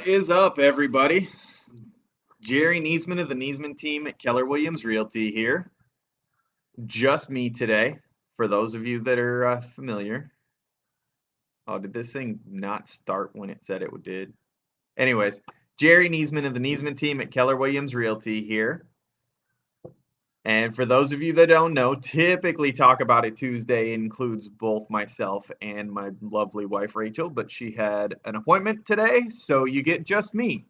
What is up, everybody? Jerry Niesman of the Niesman Team at Keller Williams Realty here. Just me today, for those of you that are familiar. Oh, did this thing not start when it said it did? Anyways, Jerry Niesman of the Niesman Team at Keller Williams Realty here. And for those of you that don't know, typically Talk About It Tuesday includes both myself and my lovely wife, Rachel, but she had an appointment today, so you get just me.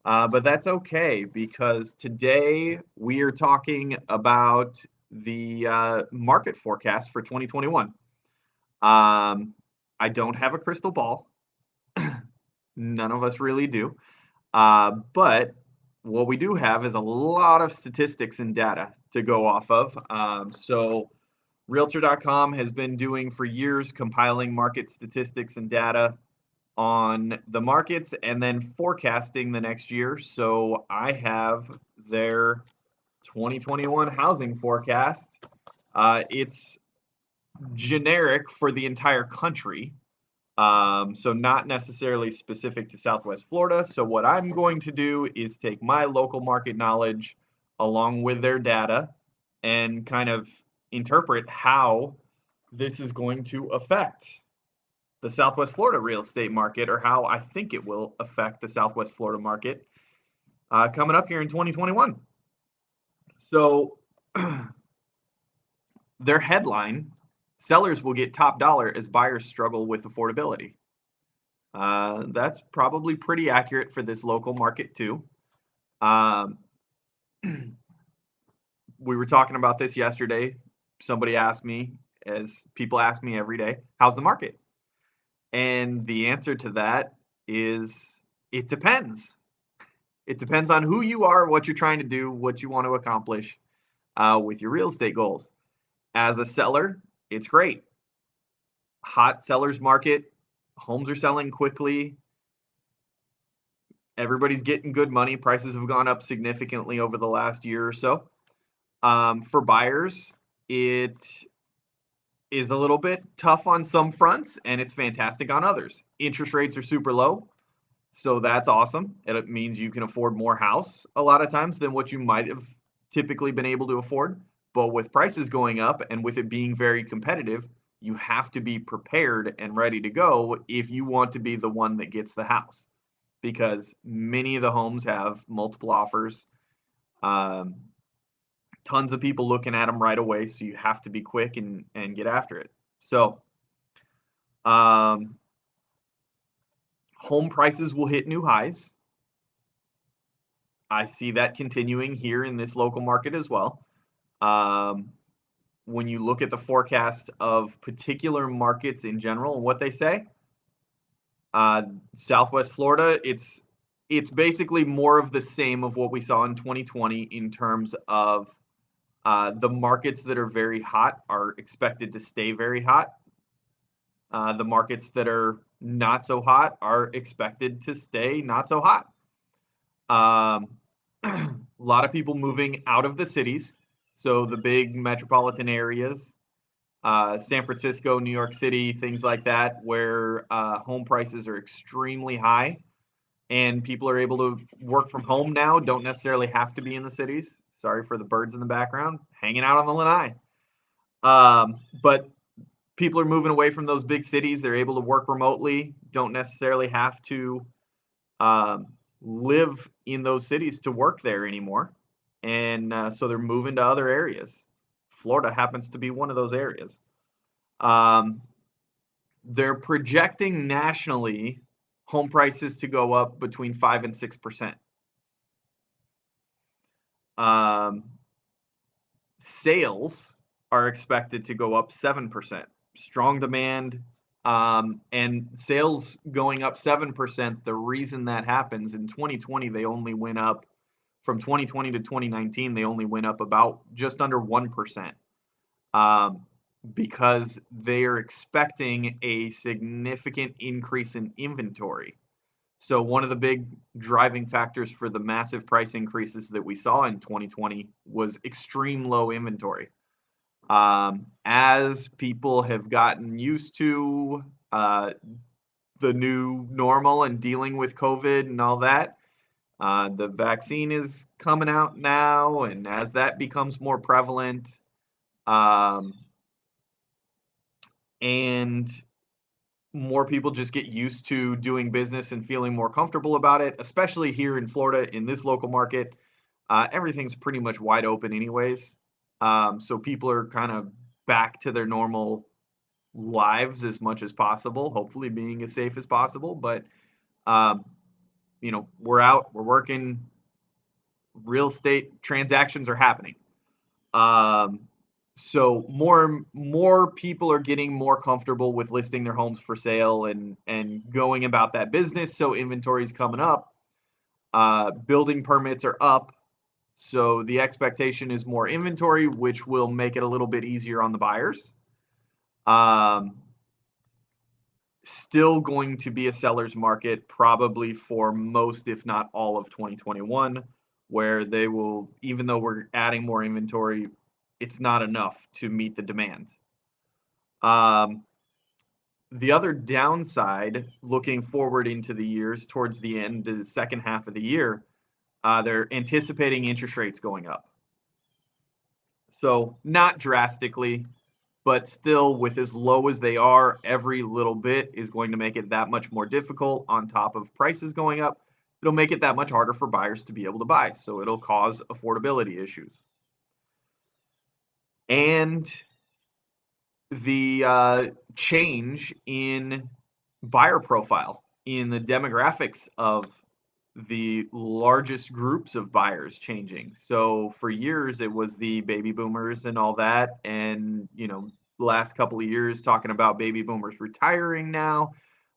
But that's okay, because today we are talking about the market forecast for 2021. I don't have a crystal ball. None of us really do. But what we do have is a lot of statistics and data to go off of. So Realtor.com has been doing for years compiling market statistics and data on the markets and then forecasting the next year. So I have their 2021 housing forecast. It's generic for the entire country. So not necessarily specific to Southwest Florida. So what I'm going to do is take my local market knowledge along with their data and kind of interpret how this is going to affect the Southwest Florida real estate market, or how I think it will affect the Southwest Florida market coming up here in 2021. So their headline, sellers will get top dollar as buyers struggle with affordability. That's probably pretty accurate for this local market too. We were talking about this yesterday. Somebody asked me, as people ask me every day, how's the market? And the answer to that is it depends. It depends on who you are, what you're trying to do, what you want to accomplish with your real estate goals. As a seller, it's great. Hot seller's market, homes are selling quickly. Everybody's getting good money. Prices have gone up significantly over the last year or so. For buyers, it is a little bit tough on some fronts and it's fantastic on others. Interest rates are super low, so that's awesome. And it means you can afford more house a lot of times than what you might have typically been able to afford. But with prices going up and with it being very competitive, you have to be prepared and ready to go if you want to be the one that gets the house, because many of the homes have multiple offers. Tons of people looking at them right away, so you have to be quick and get after it. So home prices will hit new highs. I see that continuing here in this local market as well. When you look at the forecast of particular markets in general and what they say, Southwest Florida, it's basically more of the same of what we saw in 2020 in terms of the markets that are very hot are expected to stay very hot. The markets that are not so hot are expected to stay not so hot. A lot of people moving out of the cities. So the big metropolitan areas, San Francisco, New York City, things like that, where home prices are extremely high and people are able to work from home now, don't necessarily have to be in the cities. Sorry for the birds in the background, hanging out on the lanai. But people are moving away from those big cities. They're able to work remotely, don't necessarily have to live in those cities to work there anymore. And so they're moving to other areas. Florida happens to be one of those areas. They're projecting nationally home prices to go up between 5 and 6%. Sales are expected to go up 7%. Strong demand, and sales going up 7%. The reason that happens, in 2020, they only went up, from 2020 to 2019, they only went up about just under 1%, because they are expecting a significant increase in inventory. So one of the big driving factors for the massive price increases that we saw in 2020 was extreme low inventory. As people have gotten used to the new normal and dealing with COVID and all that. The vaccine is coming out now, and as that becomes more prevalent, and more people just get used to doing business and feeling more comfortable about it, especially here in Florida in this local market. Everything's pretty much wide open anyways. So people are kind of back to their normal lives as much as possible, hopefully being as safe as possible. But, we're out, we're working, real estate transactions are happening. So more people are getting more comfortable with listing their homes for sale and going about that business. So inventory is coming up. Building permits are up. So the expectation is more inventory, which will make it a little bit easier on the buyers. Still going to be a seller's market probably for most, if not all of 2021, where they will, even though we're adding more inventory, it's not enough to meet the demand. The other downside, looking forward into the years towards the end of the second half of the year, they're anticipating interest rates going up. So not drastically, but still with as low as they are, every little bit is going to make it that much more difficult on top of prices going up. It'll make it that much harder for buyers to be able to buy. So it'll cause affordability issues. And the change in buyer profile, in the demographics of the largest groups of buyers changing. So for years it was the baby boomers and all that, and last couple of years talking about baby boomers retiring now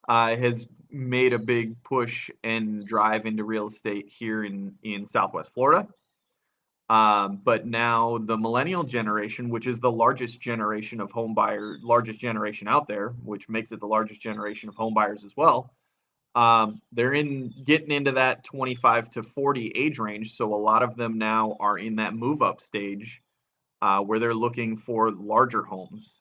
has made a big push and drive into real estate here in Southwest Florida. But now the millennial generation, which is the largest generation of home buyer, largest generation out there, which makes it the largest generation of home buyers as well. They're getting into that 25 to 40 age range. So a lot of them now are in that move up stage where they're looking for larger homes,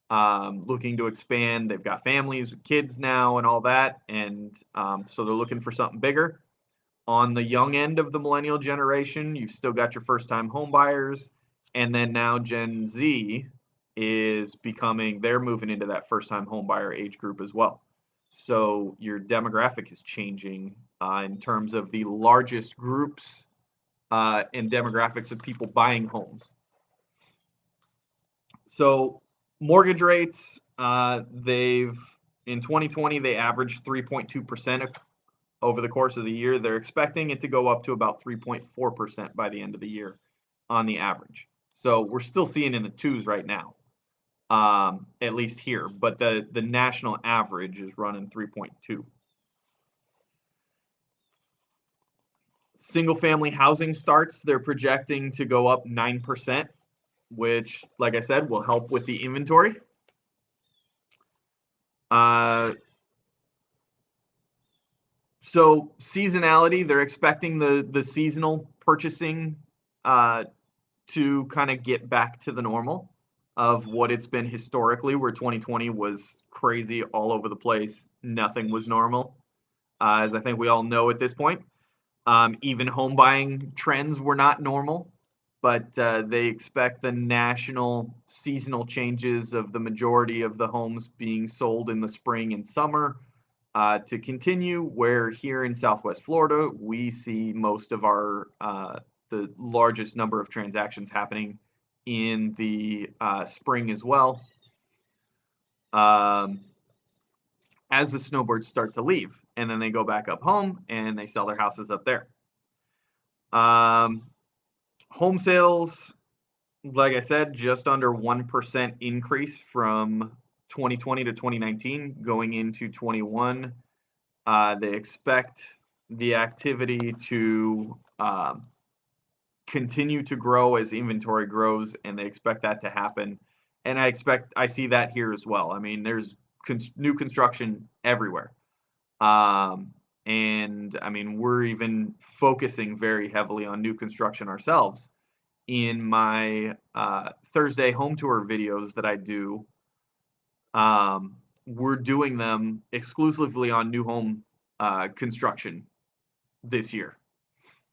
looking to expand. They've got families with kids now and all that. And so they're looking for something bigger. On the young end of the millennial generation, you've still got your first time home buyers. And then now Gen Z is they're moving into that first time home buyer age group as well. So your demographic is changing in terms of the largest groups and demographics of people buying homes. So mortgage rates, in 2020, they averaged 3.2% over the course of the year. They're expecting it to go up to about 3.4% by the end of the year on the average. So we're still seeing in the twos right now. At least here, but the national average is running 3.2. Single family housing starts, they're projecting to go up 9%, which, like I said, will help with the inventory. So seasonality, they're expecting the seasonal purchasing to kind of get back to the normal of what it's been historically, where 2020 was crazy all over the place. Nothing was normal, as I think we all know at this point. Even home buying trends were not normal, but they expect the national seasonal changes of the majority of the homes being sold in the spring and summer to continue, where here in Southwest Florida, we see most of the largest number of transactions happening in the spring as well, as the snowbirds start to leave, and then they go back up home and they sell their houses up there. Home sales, like I said, just under 1% increase from 2020 to 2019 going into 21. They expect the activity to continue to grow as inventory grows, and they expect that to happen. And I see that here as well. I mean, there's new construction everywhere. And I mean, we're even focusing very heavily on new construction ourselves. In my Thursday home tour videos that I do, we're doing them exclusively on new home construction this year.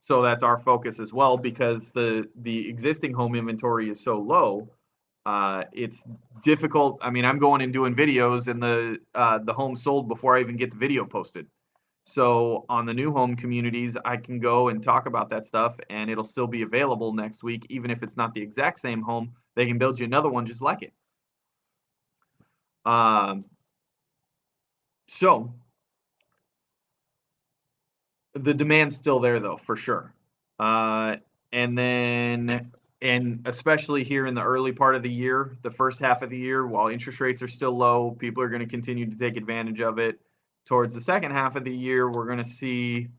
So that's our focus as well, because the existing home inventory is so low. It's difficult. I mean, I'm going and doing videos, and the home sold before I even get the video posted. So on the new home communities, I can go and talk about that stuff, and it'll still be available next week, even if it's not the exact same home. They can build you another one just like it. So the demand's still there, though, for sure. And then, and especially here in the early part of the year, the first half of the year, while interest rates are still low, people are going to continue to take advantage of it. Towards the second half of the year, we're going to see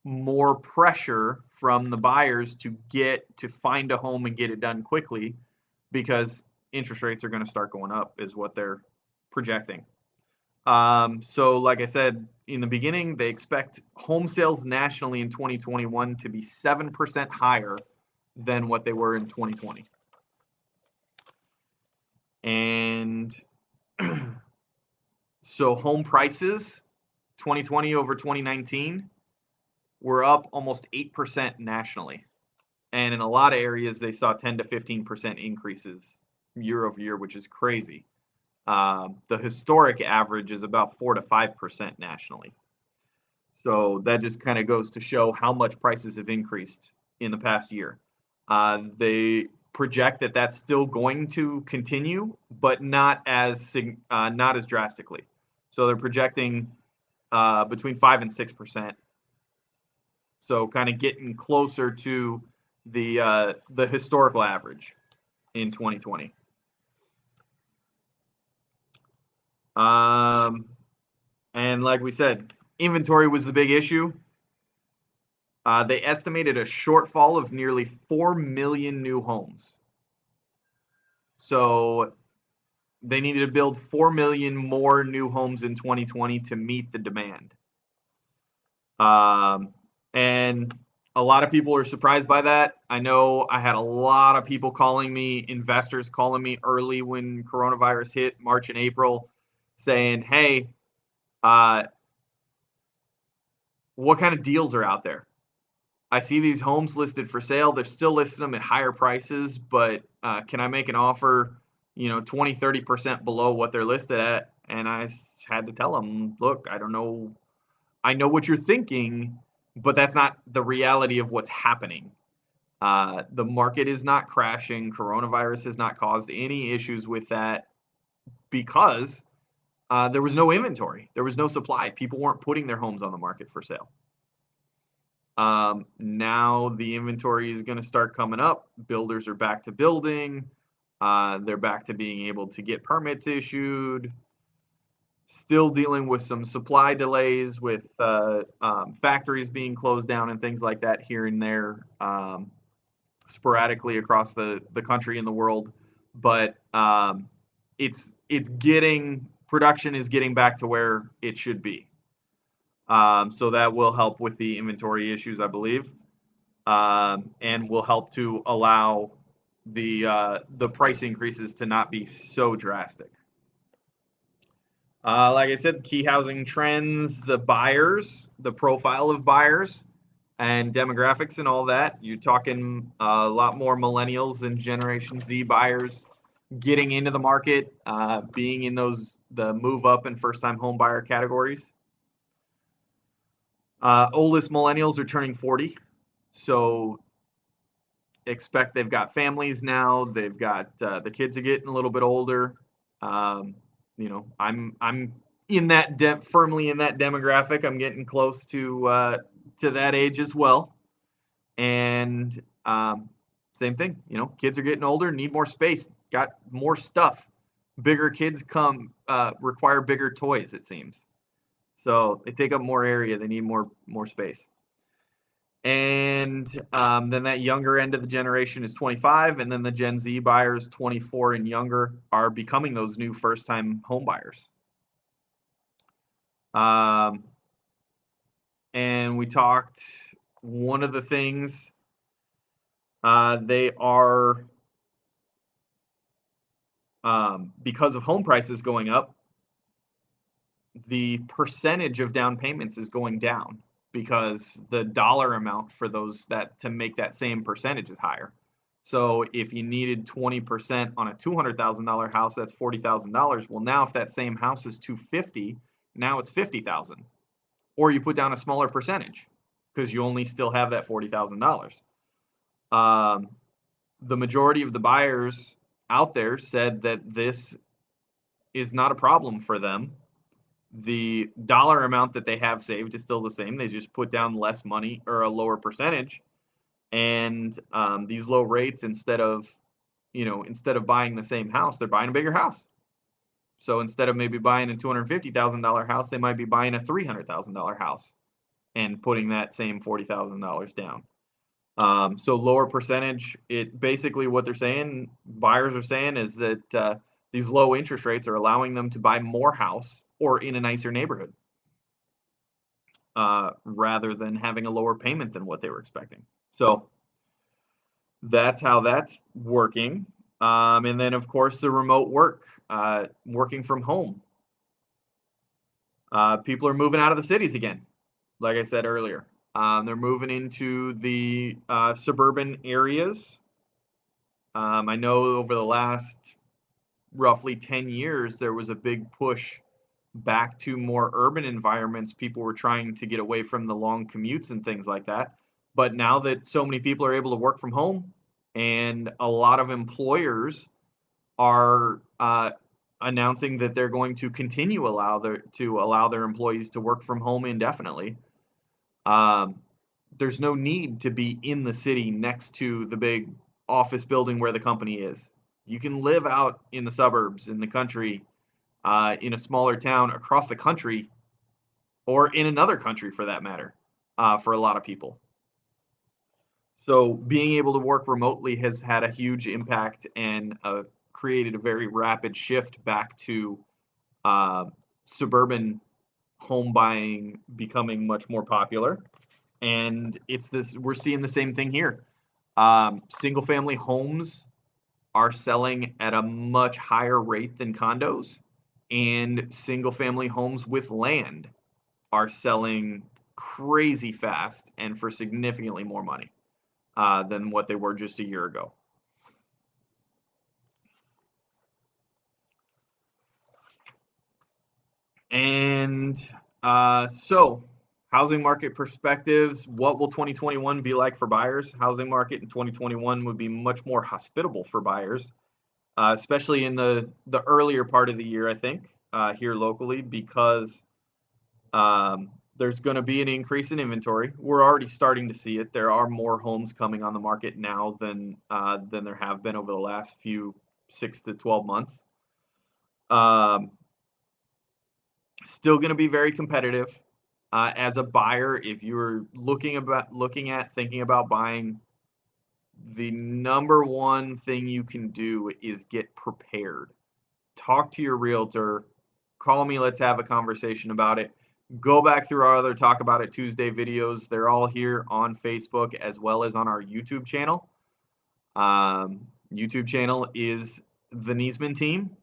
more pressure from the buyers to find a home and get it done quickly, because interest rates are going to start going up, is what they're projecting. So like I said in the beginning, they expect home sales nationally in 2021 to be 7% higher than what they were in 2020. And so home prices 2020 over 2019 were up almost 8% nationally. And in a lot of areas, they saw 10 to 15% increases year over year, which is crazy. The historic average is about 4 to 5% nationally. So that just kind of goes to show how much prices have increased in the past year. They project that that's still going to continue, but not as drastically. So they're projecting between 5 and 6%. So kind of getting closer to the historical average in 2020. And like we said, inventory was the big issue. They estimated a shortfall of nearly 4 million new homes. So they needed to build 4 million more new homes in 2020 to meet the demand. And a lot of people are surprised by that. I know I had a lot of people calling me, investors calling me early when coronavirus hit, March and April, saying, hey, what kind of deals are out there? I see these homes listed for sale. They're still listing them at higher prices, but can I make an offer, 20, 30% below what they're listed at? And I had to tell them, look, I don't know. I know what you're thinking, but that's not the reality of what's happening. The market is not crashing. Coronavirus has not caused any issues with that, because there was no inventory. There was no supply. People weren't putting their homes on the market for sale. Now the inventory is going to start coming up. Builders are back to building. They're back to being able to get permits issued. Still dealing with some supply delays with factories being closed down and things like that here and there, sporadically across the country and the world. But production is getting back to where it should be. So that will help with the inventory issues, I believe, and will help to allow the price increases to not be so drastic. Like I said, key housing trends, the buyers, the profile of buyers, and demographics and all that. You're talking a lot more millennials and Generation Z buyers getting into the market, being in the move up and first time home buyer categories. Oldest millennials are turning 40, so expect they've got families now. They've got the kids are getting a little bit older. I'm in that firmly in that demographic. I'm getting close to that age as well, and same thing. Kids are getting older, need more space, got more stuff. Bigger kids require bigger toys, it seems. So they take up more area. They need more space. And then that younger end of the generation is 25, and then the Gen Z buyers, 24 and younger, are becoming those new first-time home buyers. And we talked, one of the things, they are, because of home prices going up, the percentage of down payments is going down because the dollar amount for those that to make that same percentage is higher. So if you needed 20% on a $200,000 house, that's $40,000. Well, now if that same house is 250, now it's 50,000. Or you put down a smaller percentage because you only still have that $40,000. The majority of the buyers out there said that this is not a problem for them. The dollar amount that they have saved is still the same. They just put down less money or a lower percentage. And these low rates, instead of buying the same house, they're buying a bigger house. So instead of maybe buying a $250,000 house, they might be buying a $300,000 house and putting that same $40,000 down. So lower percentage, it basically what they're saying, buyers are saying, is that these low interest rates are allowing them to buy more house or in a nicer neighborhood rather than having a lower payment than what they were expecting. So that's how that's working. And then, of course, the remote work, working from home. People are moving out of the cities again, like I said earlier. They're moving into the suburban areas. I know over the last roughly 10 years, there was a big push back to more urban environments. People were trying to get away from the long commutes and things like that. But now that so many people are able to work from home, and a lot of employers are announcing that they're going to continue allow their employees to work from home indefinitely. There's no need to be in the city next to the big office building where the company is. You can live out in the suburbs, in the country, in a smaller town across the country, or in another country for that matter, for a lot of people. So being able to work remotely has had a huge impact and created a very rapid shift back to suburban home buying becoming much more popular. And we're seeing the same thing here. Single family homes are selling at a much higher rate than condos, and single family homes with land are selling crazy fast and for significantly more money than what they were just a year ago. And so housing market perspectives, what will 2021 be like for buyers? Housing market in 2021 would be much more hospitable for buyers, especially in the earlier part of the year, I think, here locally, because there's going to be an increase in inventory. We're already starting to see it. There are more homes coming on the market now than there have been over the last few 6 to 12 months. Still going to be very competitive. As a buyer, if you're thinking about buying, the number one thing you can do is get prepared. Talk to your realtor. Call me. Let's have a conversation about it. Go back through our other Talk About It Tuesday videos. They're all here on Facebook as well as on our YouTube channel. YouTube channel is the Niesman Team.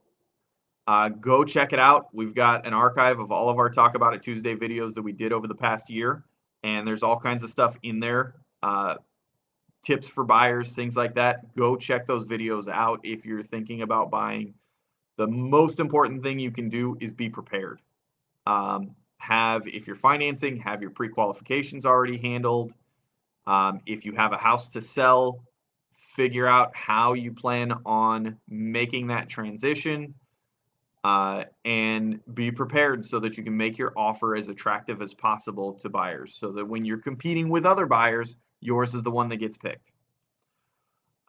Go check it out. We've got an archive of all of our Talk About It Tuesday videos that we did over the past year, and there's all kinds of stuff in there, tips for buyers, things like that. Go check those videos out if you're thinking about buying. The most important thing you can do is be prepared. If you're financing, have your pre-qualifications already handled. If you have a house to sell, figure out how you plan on making that transition. And be prepared so that you can make your offer as attractive as possible to buyers, so that when you're competing with other buyers, yours is the one that gets picked.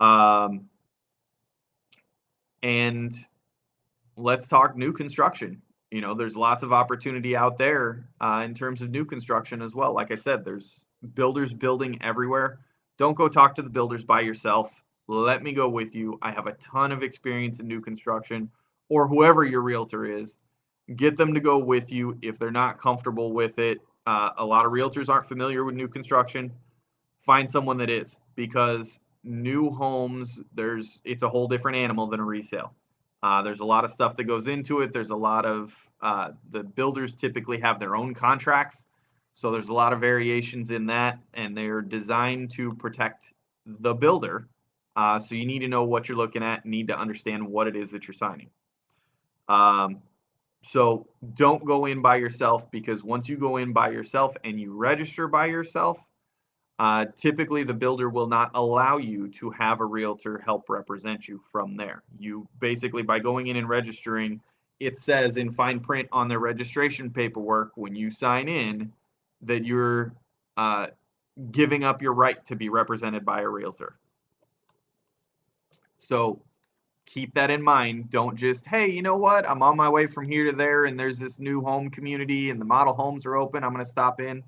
And let's talk new construction. There's lots of opportunity out there in terms of new construction as well. Like I said, there's builders building everywhere. Don't go talk to the builders by yourself. Let me go with you. I have a ton of experience in new construction. Or whoever your realtor is, get them to go with you if they're not comfortable with it. A lot of realtors aren't familiar with new construction. Find someone that is, because new homes, it's a whole different animal than a resale. There's a lot of stuff that goes into it. There's a lot of, the builders typically have their own contracts. So there's a lot of variations in that, and they're designed to protect the builder. So you need to know what you're looking at, need to understand what it is that you're signing. So don't go in by yourself, because once you go in by yourself and you register by yourself, typically the builder will not allow you to have a realtor help represent you from there. You basically, by going in and registering, it says in fine print on their registration paperwork when you sign in that you're giving up your right to be represented by a realtor. So keep that in mind. Don't just, hey, you know what? I'm on my way from here to there, and there's this new home community, and the model homes are open. I'm going to stop in.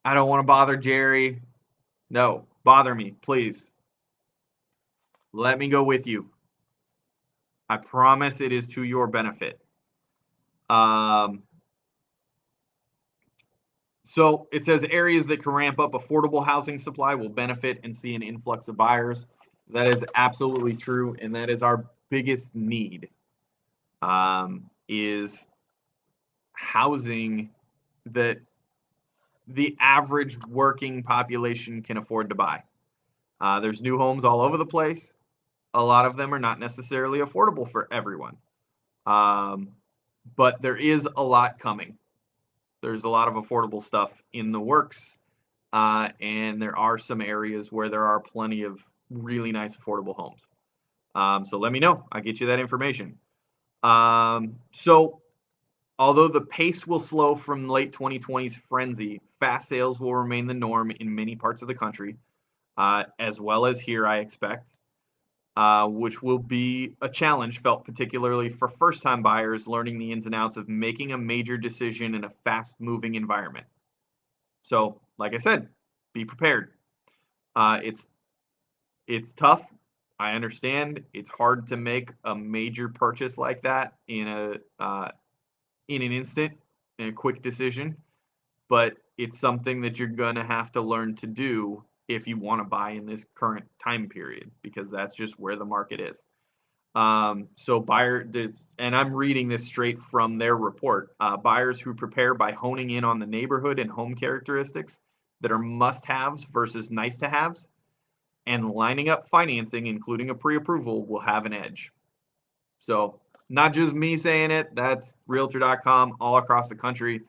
I don't want to bother Jerry. No, bother me, please. Let me go with you. I promise it is to your benefit. So it says areas that can ramp up affordable housing supply will benefit and see an influx of buyers. That is absolutely true, and that is our biggest need, is housing that the average working population can afford to buy. There's new homes all over the place. A lot of them are not necessarily affordable for everyone. But there is a lot coming. There's a lot of affordable stuff in the works. And there are some areas where there are plenty of really nice affordable homes. So let me know. I'll get you that information. So although the pace will slow from late 2020's frenzy, fast sales will remain the norm in many parts of the country, as well as here, I expect, which will be a challenge felt particularly for first-time buyers learning the ins and outs of making a major decision in a fast-moving environment. So, like I said, be prepared. It's tough. I understand. It's hard to make a major purchase like that in an instant, in a quick decision, but it's something that you're gonna have to learn to do if you want to buy in this current time period, because that's just where the market is. So and I'm reading this straight from their report. Buyers who prepare by honing in on the neighborhood and home characteristics that are must-haves versus nice-to-haves, and lining up financing, including a pre-approval, will have an edge. So not just me saying it, that's realtor.com all across the country.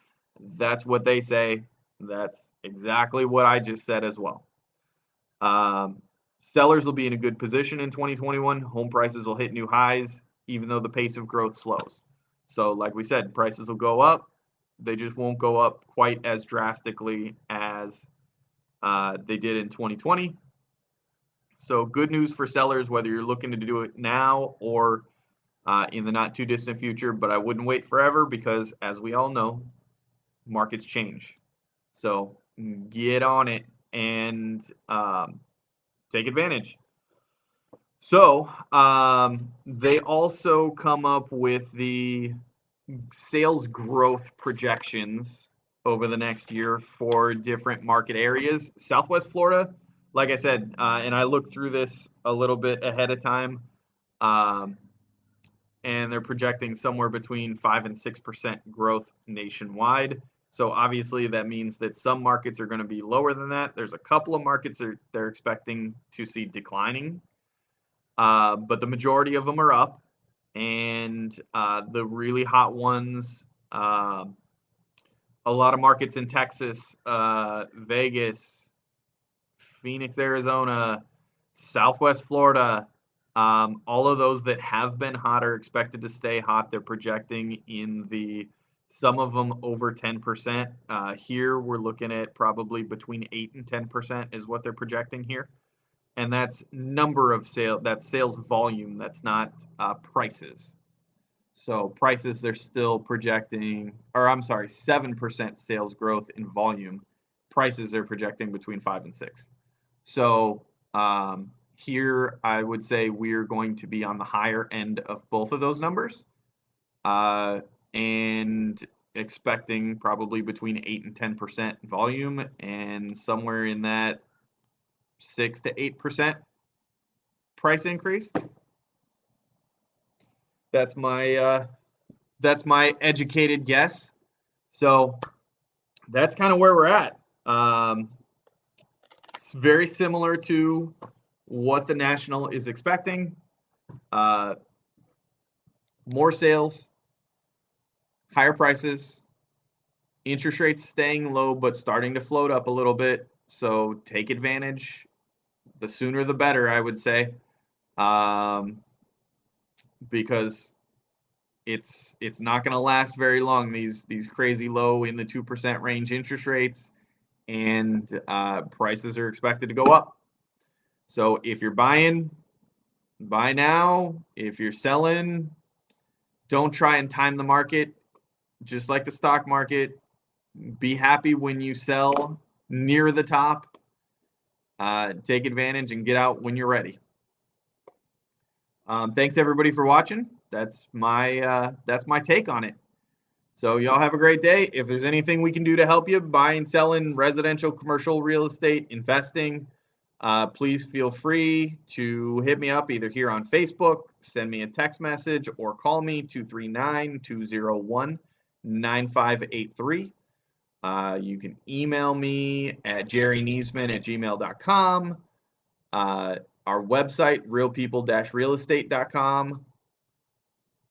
That's what they say. That's exactly what I just said as well. Sellers will be in a good position in 2021. Home prices will hit new highs, even though the pace of growth slows. So like we said, prices will go up. They just won't go up quite as drastically as they did in 2020. So good news for sellers, whether you're looking to do it now or in the not too distant future, but I wouldn't wait forever, because as we all know, markets change. So get on it and take advantage. So they also come up with the sales growth projections over the next year for different market areas. Southwest Florida, like I said, and I looked through this a little bit ahead of time, and they're projecting somewhere between 5 and 6% growth nationwide. So obviously that means that some markets are going to be lower than that. There's a couple of markets that they're expecting to see declining, but the majority of them are up. And the really hot ones, a lot of markets in Texas, Vegas, Phoenix, Arizona, Southwest Florida, all of those that have been hot are expected to stay hot. They're projecting some of them over 10%. Here we're looking at probably between 8 and 10% is what they're projecting here. And that's number of sales, that's sales volume, that's not prices. So prices, they're still projecting, or I'm sorry, 7% sales growth in volume. Prices are projecting between 5 and 6. So here I would say we're going to be on the higher end of both of those numbers, and expecting probably between 8 and 10% volume, and somewhere in that 6 to 8% price increase. That's my educated guess. So that's kind of where we're at. It's very similar to what the National is expecting. More sales, higher prices, interest rates staying low but starting to float up a little bit. So take advantage. The sooner the better, I would say, because it's not going to last very long. These crazy low in the 2% range interest rates, and prices are expected to go up. So if you're buying, buy now. If you're selling, don't try and time the market. Just like the stock market, be happy when you sell near the top. Take advantage and get out when you're ready. Thanks everybody for watching. That's my take on it. So y'all have a great day. If there's anything we can do to help you buying, selling, residential, commercial real estate, investing, please feel free to hit me up either here on Facebook, send me a text message, or call me 239-201-9583. You can email me at jerryniesman@gmail.com. Our website, realpeople-realestate.com.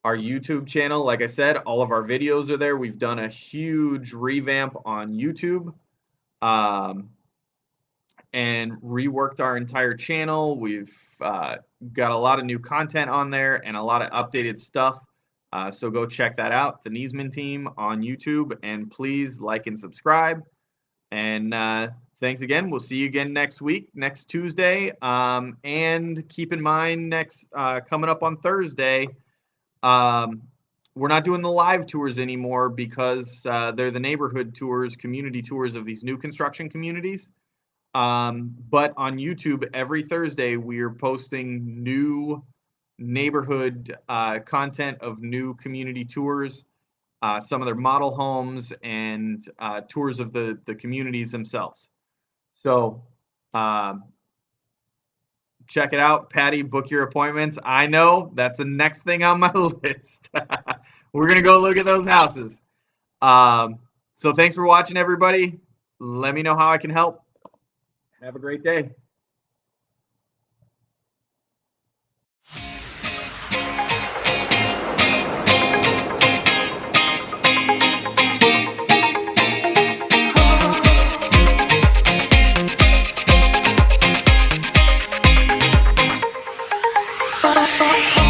Our YouTube channel, like I said, all of our videos are there. We've done a huge revamp on YouTube and reworked our entire channel. We've got a lot of new content on there and a lot of updated stuff. So go check that out, the Niesman Team on YouTube, and please like and subscribe. And thanks again. We'll see you again next week, next Tuesday. And keep in mind, coming up on Thursday, we're not doing the live tours anymore because they're the neighborhood tours, community tours of these new construction communities. But on YouTube, every Thursday, we are posting new neighborhood content of new community tours, some of their model homes, and tours of the communities themselves. So check it out. Patty, book your appointments. I know that's the next thing on my list. We're going to go look at those houses. So thanks for watching, everybody. Let me know how I can help. Have a great day. Oh,